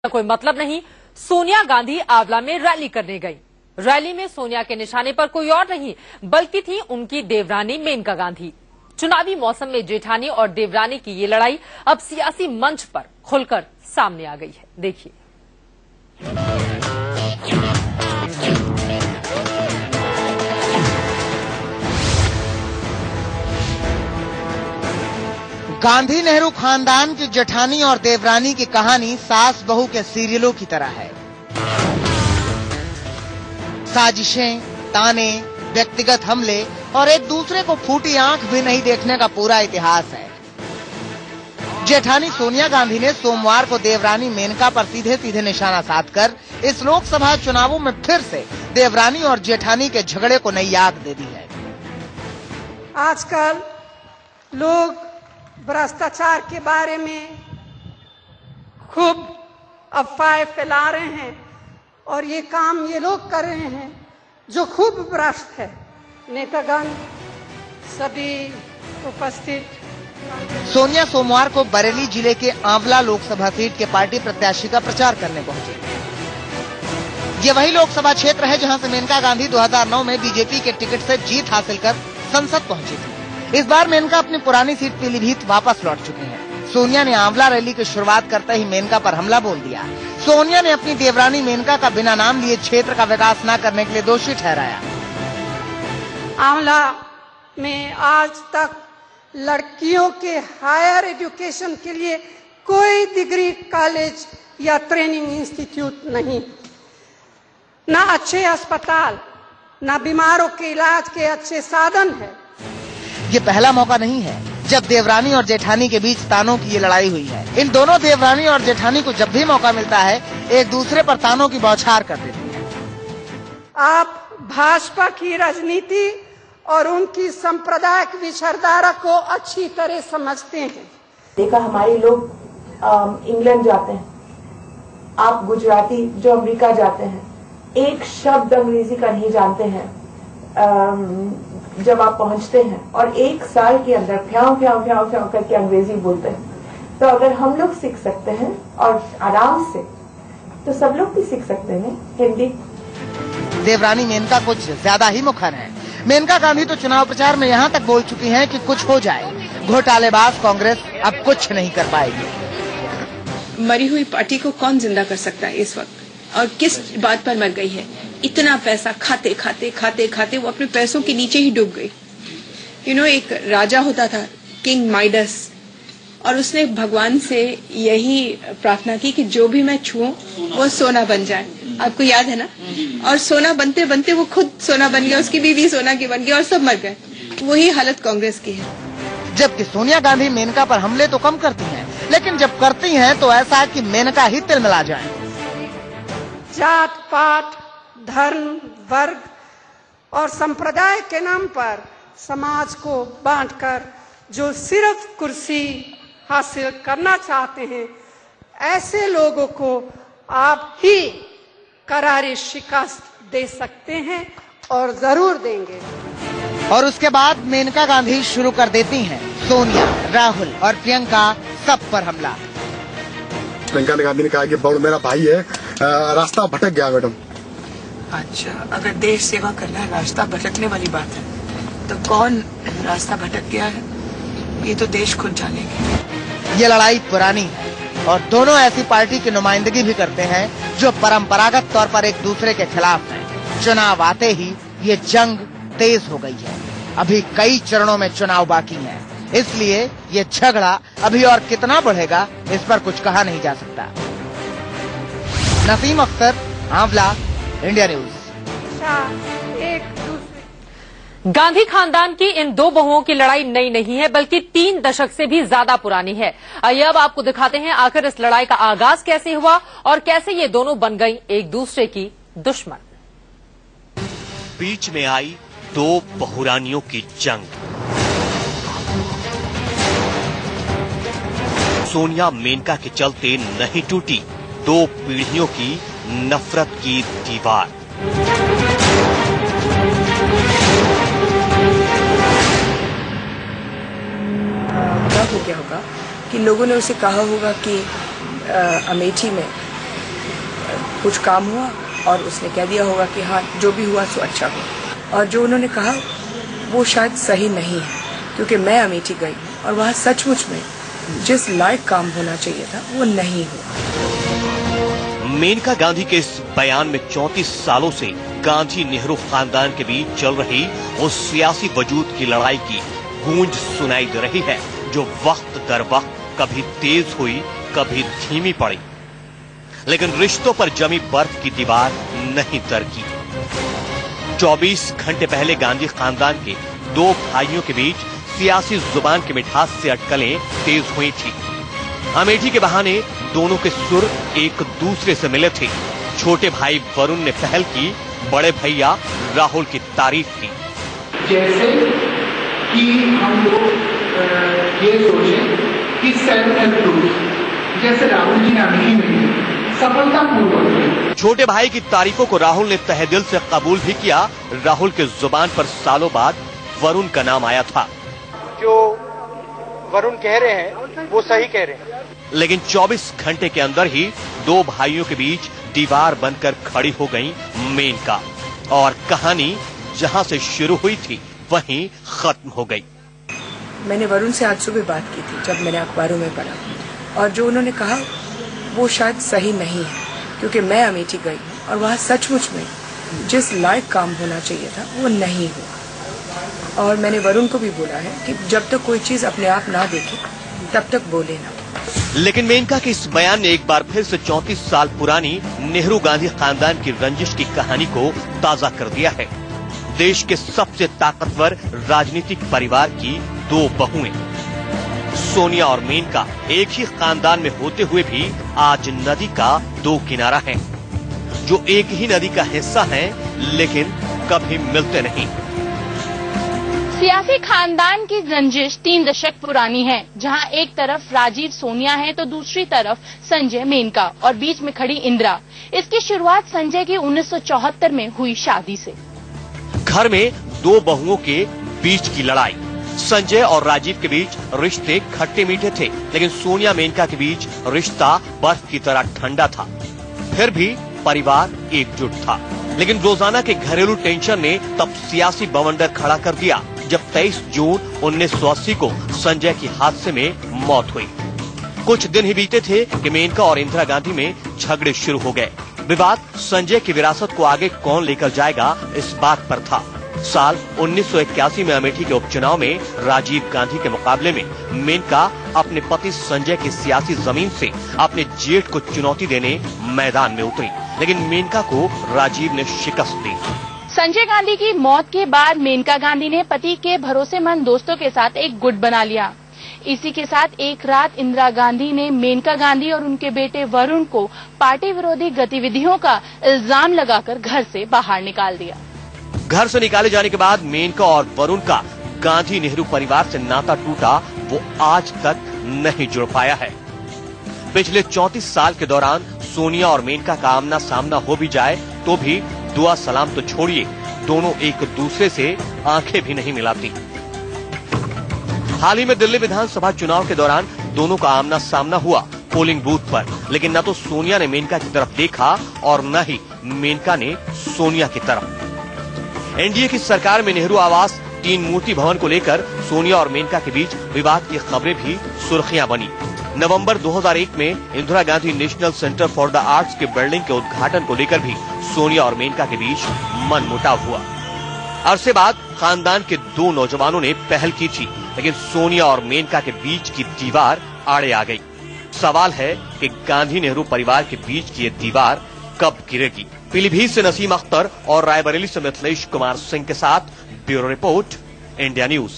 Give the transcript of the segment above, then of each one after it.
कोई मतलब नहीं। सोनिया गांधी आंवला में रैली करने गई। रैली में सोनिया के निशाने पर कोई और नहीं बल्कि थी उनकी देवरानी मेनका गांधी। चुनावी मौसम में जेठानी और देवरानी की ये लड़ाई अब सियासी मंच पर खुलकर सामने आ गई है। देखिए। गांधी नेहरू खानदान की जेठानी और देवरानी की कहानी सास बहू के सीरियलों की तरह है। साजिशें, ताने, व्यक्तिगत हमले और एक दूसरे को फूटी आंख भी नहीं देखने का पूरा इतिहास है। जेठानी सोनिया गांधी ने सोमवार को देवरानी मेनका पर सीधे सीधे निशाना साधकर इस लोकसभा चुनावों में फिर से देवरानी और जेठानी के झगड़े को नई आग दे दी है। आजकल लोग भ्रष्टाचार के बारे में खूब अफवाहें फैला रहे हैं और ये काम ये लोग कर रहे हैं जो खूब भ्रष्ट है। नेतागण, सभी उपस्थित। सोनिया सोमवार को बरेली जिले के आंवला लोकसभा सीट के पार्टी प्रत्याशी का प्रचार करने पहुंचे। ये वही लोकसभा क्षेत्र है जहां से मेनका गांधी 2009 में बीजेपी के टिकट से जीत हासिल कर संसद पहुंची थी। इस बार मेनका अपनी पुरानी सीट पीलीभीत वापस लौट चुके हैं। सोनिया ने आंवला रैली की शुरुआत करते ही मेनका पर हमला बोल दिया। सोनिया ने अपनी देवरानी मेनका का बिना नाम लिए क्षेत्र का विकास न करने के लिए दोषी ठहराया। आंवला में आज तक लड़कियों के हायर एजुकेशन के लिए कोई डिग्री कॉलेज या ट्रेनिंग इंस्टीट्यूट नहीं, न अच्छे अस्पताल, न बीमारों के इलाज के अच्छे साधन है। ये पहला मौका नहीं है जब देवरानी और जेठानी के बीच तानों की ये लड़ाई हुई है। इन दोनों देवरानी और जेठानी को जब भी मौका मिलता है एक दूसरे पर तानों की बौछार कर देती हैं। आप भाजपा की राजनीति और उनकी सांप्रदायिक विचारधारा को अच्छी तरह समझते हैं। देखा, हमारे लोग इंग्लैंड जाते हैं, आप गुजराती जो अमेरिका जाते हैं, एक शब्द अंग्रेजी का नहीं जानते हैं। जब आप पहुंचते हैं और एक साल के अंदर फ्याव फ्याव फ्याव फ्याव करके अंग्रेजी बोलते हैं, तो अगर हम लोग सीख सकते हैं और आराम से, तो सब लोग भी सीख सकते हैं हिंदी। देवरानी मेनका कुछ ज्यादा ही मुखर है। मेनका गांधी तो चुनाव प्रचार में यहाँ तक बोल चुकी हैं कि कुछ हो जाए, घोटालेबाज कांग्रेस अब कुछ नहीं कर पाएगी। मरी हुई पार्टी को कौन जिंदा कर सकता है इस वक्त, और किस बात पर मर गई है? इतना पैसा खाते खाते खाते खाते वो अपने पैसों के नीचे ही डूब गई। एक राजा होता था, किंग माइडस, और उसने भगवान से यही प्रार्थना की कि जो भी मैं छूऊं वो सोना बन जाए। आपको याद है ना? और सोना बनते बनते वो खुद सोना बन गया, उसकी बीवी सोना की बन गई और सब मर गए। वही हालत कांग्रेस की है। जबकि सोनिया गांधी मेनका पर हमले तो कम करती हैं, लेकिन जब करती हैं तो ऐसा है कि मेनका ही तिलमिला जाए। जात पात, धर्म, वर्ग और संप्रदाय के नाम पर समाज को बांटकर जो सिर्फ कुर्सी हासिल करना चाहते हैं, ऐसे लोगों को आप ही करारी शिकस्त दे सकते हैं और जरूर देंगे। और उसके बाद मेनका गांधी शुरू कर देती हैं सोनिया, राहुल और प्रियंका सब पर हमला। प्रियंका गांधी ने कहा कि बड़ मेरा भाई है, रास्ता भटक गया मैडम। अच्छा, अगर देश सेवा करना है रास्ता भटकने वाली बात है, तो कौन रास्ता भटक गया है ये तो देश खुद जानेंगे। ये लड़ाई पुरानी है और दोनों ऐसी पार्टी की नुमाइंदगी भी करते हैं जो परंपरागत तौर पर एक दूसरे के खिलाफ है। चुनाव आते ही ये जंग तेज हो गई है। अभी कई चरणों में चुनाव बाकी है, इसलिए ये झगड़ा अभी और कितना बढ़ेगा इस पर कुछ कहा नहीं जा सकता। नसीम अख्तर, आंवला, इंडिया न्यूज। गांधी खानदान की इन दो बहुओं की लड़ाई नई नहीं है बल्कि 3 दशक से भी ज्यादा पुरानी है। आइए अब आपको दिखाते हैं आखिर इस लड़ाई का आगाज कैसे हुआ और कैसे ये दोनों बन गई एक दूसरे की दुश्मन। बीच में आई दो बहुरानियों की जंग। सोनिया मेनका के चलते नहीं टूटी दो पीढ़ियों की नफरत की दीवार। हो गया होगा कि लोगों ने उसे कहा होगा कि अमेठी में कुछ काम हुआ और उसने कह दिया होगा कि हाँ जो भी हुआ सो अच्छा हुआ, और जो उन्होंने कहा वो शायद सही नहीं है, क्योंकि मैं अमेठी गई और वहाँ सचमुच में जिस लायक काम होना चाहिए था वो नहीं हुआ। मेनका गांधी के इस बयान में 34 सालों से गांधी नेहरू खानदान के बीच चल रही उस सियासी वजूद की लड़ाई की गूंज सुनाई दे रही है, जो वक्त दर वक्त कभी तेज हुई कभी धीमी पड़ी, लेकिन रिश्तों पर जमी बर्फ की दीवार नहीं दरकी। 24 घंटे पहले गांधी खानदान के दो भाइयों के बीच सियासी जुबान की मिठास से अटकलें तेज हुई थी। अमेठी के बहाने दोनों के सुर एक दूसरे से मिले थे। छोटे भाई वरुण ने पहल की, बड़े भैया राहुल की तारीफ की। जैसे कि हम लोग ये सोचें कि सेल्फ हेल्प ग्रुप जैसे राहुल जी ने अमेठी में सफलतापूर्वक, छोटे भाई की तारीफों को राहुल ने तहे दिल से कबूल भी किया। राहुल के जुबान पर सालों बाद वरुण का नाम आया था। जो वरुण कह रहे हैं वो सही कह रहे हैं, लेकिन 24 घंटे के अंदर ही दो भाइयों के बीच दीवार बनकर खड़ी हो गई मेनका, और कहानी जहां से शुरू हुई थी वहीं खत्म हो गई। मैंने वरुण से आज सुबह बात की थी जब मैंने अखबारों में पढ़ा, और जो उन्होंने कहा वो शायद सही नहीं है, क्योंकि मैं अमेठी गई और वहाँ सचमुच में जिस लायक काम होना चाहिए था वो नहीं हुआ। और मैंने वरुण को भी बोला है कि जब तक कोई चीज अपने आप ना देखे तब तक बोले ना। लेकिन मेनका के इस बयान ने एक बार फिर से 34 साल पुरानी नेहरू गांधी खानदान की रंजिश की कहानी को ताजा कर दिया है। देश के सबसे ताकतवर राजनीतिक परिवार की दो बहुएं सोनिया और मेनका एक ही खानदान में होते हुए भी आज नदी का दो किनारा हैं, जो एक ही नदी का हिस्सा हैं, लेकिन कभी मिलते नहीं। सियासी खानदान की रंजिश 3 दशक पुरानी है, जहां एक तरफ राजीव सोनिया है तो दूसरी तरफ संजय मेनका और बीच में खड़ी इंदिरा। इसकी शुरुआत संजय की 1974 में हुई शादी से। घर में दो बहुओं के बीच की लड़ाई। संजय और राजीव के बीच रिश्ते खट्टे मीठे थे, लेकिन सोनिया मेनका के बीच रिश्ता बर्फ की तरह ठंडा था। फिर भी परिवार एकजुट था, लेकिन रोजाना के घरेलू टेंशन ने तब सियासी बवंडर खड़ा कर दिया जब 23 जून 1980 को संजय की हादसे में मौत हुई। कुछ दिन ही बीते थे कि मेनका और इंदिरा गांधी में झगड़े शुरू हो गए। विवाद संजय की विरासत को आगे कौन लेकर जाएगा इस बात पर था। साल 1981 में अमेठी के उपचुनाव में राजीव गांधी के मुकाबले में मेनका अपने पति संजय की सियासी जमीन से अपने जेठ को चुनौती देने मैदान में उतरी, लेकिन मेनका को राजीव ने शिकस्त दी। संजय गांधी की मौत के बाद मेनका गांधी ने पति के भरोसेमंद दोस्तों के साथ एक गुट बना लिया। इसी के साथ एक रात इंदिरा गांधी ने मेनका गांधी और उनके बेटे वरुण को पार्टी विरोधी गतिविधियों का इल्जाम लगाकर घर से बाहर निकाल दिया। घर से निकाले जाने के बाद मेनका और वरुण का गांधी नेहरू परिवार से नाता टूटा, वो आज तक नहीं जुड़ पाया है। पिछले 34 साल के दौरान सोनिया और मेनका का आमना सामना हो भी जाए तो भी दुआ सलाम तो छोड़िए, दोनों एक दूसरे से आंखें भी नहीं मिलाती। हाल ही में दिल्ली विधानसभा चुनाव के दौरान दोनों का आमना सामना हुआ पोलिंग बूथ पर, लेकिन न तो सोनिया ने मेनका की तरफ देखा और न ही मेनका ने सोनिया की तरफ। एनडीए की सरकार में नेहरू आवास 3 मूर्ति भवन को लेकर सोनिया और मेनका के बीच विवाद की खबरें भी सुर्खियां बनी। नवंबर 2001 में Indira Gandhi national centre for the arts के बिल्डिंग के उद्घाटन को लेकर भी सोनिया और मेनका के बीच मनमुटाव हुआ। अरसे बाद खानदान के दो नौजवानों ने पहल की थी, लेकिन सोनिया और मेनका के बीच की दीवार आड़े आ गई। सवाल है कि गांधी नेहरू परिवार के बीच की ये दीवार कब गिरेगी। पीलीभीत से नसीम अख्तर और रायबरेली से मिथिलेश कुमार सिंह के साथ bureau report, India news.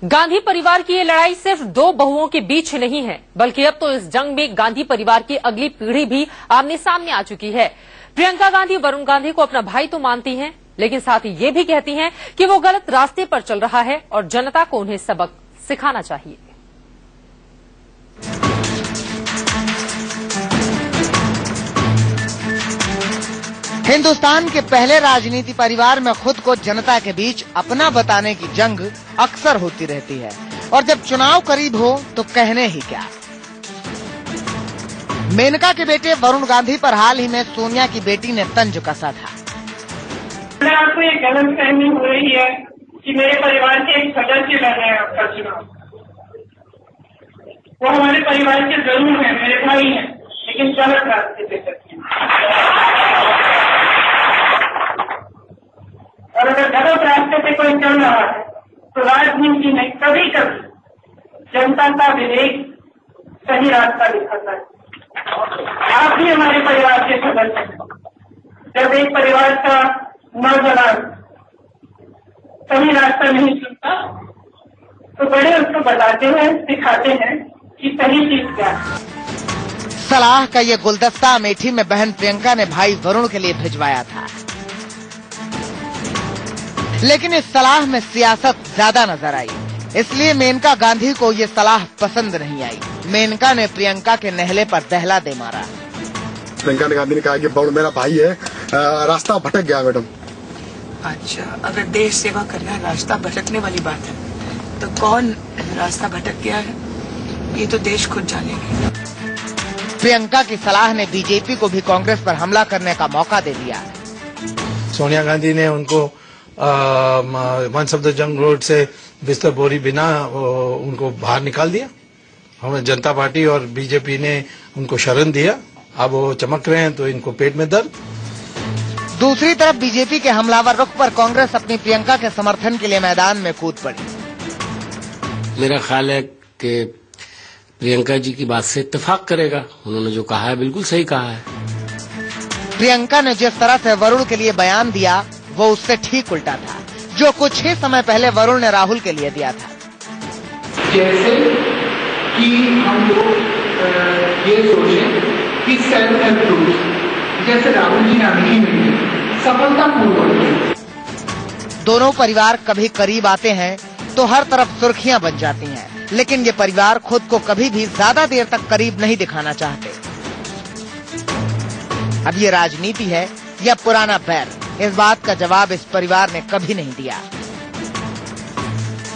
Gandhi परिवार की ये लड़ाई सिर्फ दो बहुओं के बीच नहीं है, बल्कि अब तो इस जंग में गांधी परिवार की अगली पीढ़ी भी आमने सामने आ चुकी है। प्रियंका गांधी वरुण गांधी को अपना भाई तो मानती हैं, लेकिन साथ ही ये भी कहती हैं कि वो गलत रास्ते पर चल रहा है और जनता को उन्हें सबक सिखाना चाहिए। हिंदुस्तान के पहले राजनीति परिवार में खुद को जनता के बीच अपना बताने की जंग अक्सर होती रहती है, और जब चुनाव करीब हो तो कहने ही क्या। मेनका के बेटे वरुण गांधी पर हाल ही में सोनिया की बेटी ने तंज कसा था। आपको ये गलतफहमी हो रही है कि मेरे परिवार के एक सदस्य लड़ रहे हैं आपका चुनाव। वो हमारे परिवार के जरूर हैं, मेरे भाई हैं, लेकिन गलत रास्ते पे चलते हैं। और अगर गलत रास्ते पे कोई चल रहा है तो राजनीति में कभी कभी जनता का विवेक सही रास्ता दिखाता है। आप भी हमारे परिवार के सदस्य हैं। जब एक परिवार का नौजवान सही रास्ता नहीं चुनता तो बड़े उसको बताते हैं, सिखाते हैं कि सही चीज क्या है। सलाह का ये गुलदस्ता अमेठी में बहन प्रियंका ने भाई वरुण के लिए भिजवाया था, लेकिन इस सलाह में सियासत ज्यादा नजर आई, इसलिए मेनका गांधी को ये सलाह पसंद नहीं आई। मेनका ने प्रियंका के नहले पर दहला दे मारा। प्रियंका गांधी ने कहा कि वरुण मेरा भाई है, रास्ता भटक गया मैडम। अच्छा, अगर देश सेवा करना रास्ता भटकने वाली बात है तो कौन रास्ता भटक गया है ये तो देश खुद जानेगी। प्रियंका की सलाह ने बीजेपी को भी कांग्रेस पर हमला करने का मौका दे दिया। सोनिया गांधी ने उनको जंग रोड से बिस्तर बोरी बिना उनको बाहर निकाल दिया। हमें जनता पार्टी और बीजेपी ने उनको शरण दिया। अब वो चमक रहे हैं तो इनको पेट में दर्द। दूसरी तरफ बीजेपी के हमलावर रुख पर कांग्रेस अपनी प्रियंका के समर्थन के लिए मैदान में कूद पड़ी। मेरा ख्याल है कि प्रियंका जी की बात से इत्तेफाक करेगा। उन्होंने जो कहा है बिल्कुल सही कहा है। प्रियंका ने जिस तरह से वरुण के लिए बयान दिया वो उससे ठीक उल्टा था, जो कुछ ही समय पहले वरुण ने राहुल के लिए दिया था। जैसे कि हम लोग ये सोचें कि सेल्फ हेल्प ग्रुप जैसे राहुल जी ने अमेठी में सफलतापूर्वक। दोनों परिवार कभी करीब आते हैं तो हर तरफ सुर्खियां बन जाती हैं, लेकिन ये परिवार खुद को कभी भी ज्यादा देर तक करीब नहीं दिखाना चाहते। अब ये राजनीति है या पुराना बैर, इस बात का जवाब इस परिवार ने कभी नहीं दिया।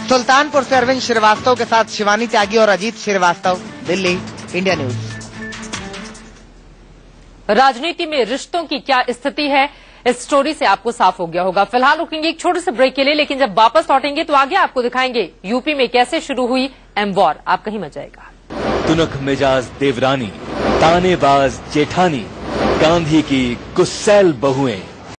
सुल्तानपुर से अरविंद श्रीवास्तव के साथ शिवानी त्यागी और अजीत श्रीवास्तव, दिल्ली, इंडिया न्यूज। राजनीति में रिश्तों की क्या स्थिति है, इस स्टोरी से आपको साफ हो गया होगा। फिलहाल रुकेंगे एक छोटे से ब्रेक के लिए, लेकिन जब वापस लौटेंगे तो आगे आपको दिखाएंगे यूपी में कैसे शुरू हुई एम वॉर। आप कहीं मच जाएगा। तुनक मिजाज देवरानी, तानेबाज जेठानी, गांधी की गुस्सैल बहुएं,